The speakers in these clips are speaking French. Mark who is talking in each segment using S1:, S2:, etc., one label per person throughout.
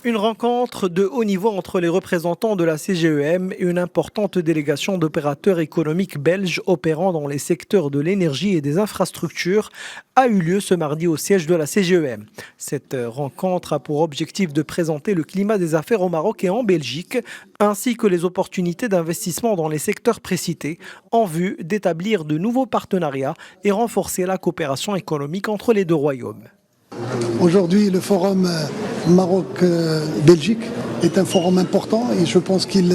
S1: Une rencontre de haut niveau entre les représentants de la CGEM et une importante délégation d'opérateurs économiques belges opérant dans les secteurs de l'énergie et des infrastructures a eu lieu ce mardi au siège de la CGEM. Cette rencontre a pour objectif de présenter le climat des affaires au Maroc et en Belgique, ainsi que les opportunités d'investissement dans les secteurs précités, en vue d'établir de nouveaux partenariats et renforcer la coopération économique entre les deux royaumes.
S2: Aujourd'hui, le forum Maroc-Belgique est un forum important et je pense qu'il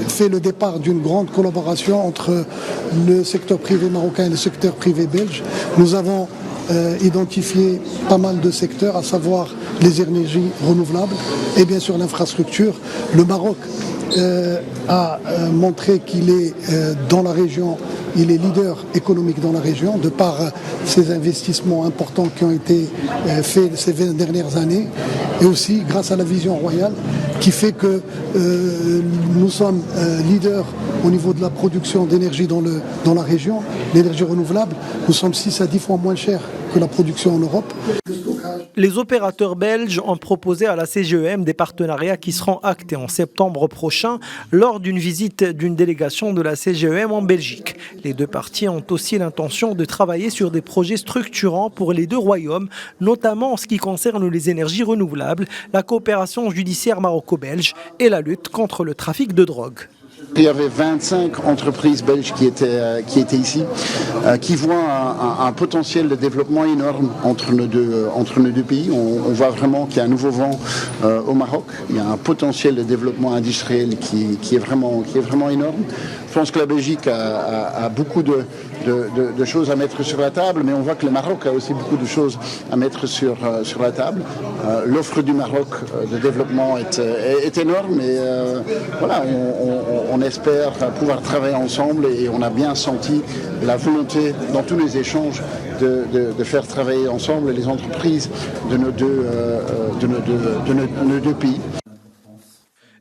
S2: fait le départ d'une grande collaboration entre le secteur privé marocain et le secteur privé belge. Nous avons identifié pas mal de secteurs, à savoir les énergies renouvelables et bien sûr l'infrastructure. Le Maroc a montré qu'il est dans la région, il est leader économique dans la région de par ces investissements importants qui ont été faits ces 20 dernières années et aussi grâce à la vision royale qui fait que nous sommes leaders au niveau de la production d'énergie dans la région, l'énergie renouvelable. Nous sommes 6 à 10 fois moins chers que la production en Europe.
S1: Les opérateurs belges ont proposé à la CGEM des partenariats qui seront actés en septembre prochain lors d'une visite d'une délégation de la CGEM en Belgique. Les deux parties ont aussi l'intention de travailler sur des projets structurants pour les deux royaumes, notamment en ce qui concerne les énergies renouvelables, la coopération judiciaire maroco-belge et la lutte contre le trafic de drogue.
S3: Il y avait 25 entreprises belges qui étaient ici, qui voient un potentiel de développement énorme entre nos deux pays. On voit vraiment qu'il y a un nouveau vent au Maroc. Il y a un potentiel de développement industriel qui est vraiment énorme. Je pense que la Belgique a beaucoup de choses à mettre sur la table, mais on voit que le Maroc a aussi beaucoup de choses à mettre sur la table. L'offre du Maroc de développement est énorme et voilà, on espère pouvoir travailler ensemble et on a bien senti la volonté dans tous les échanges de faire travailler ensemble les entreprises de nos deux pays.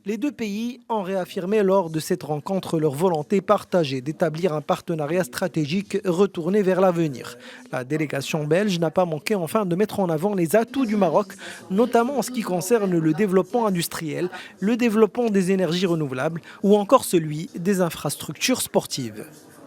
S1: Les deux pays ont réaffirmé lors de cette rencontre leur volonté partagée d'établir un partenariat stratégique retourné vers l'avenir. La délégation belge n'a pas manqué enfin de mettre en avant les atouts du Maroc, notamment en ce qui concerne le développement industriel, le développement des énergies renouvelables ou encore celui des infrastructures sportives.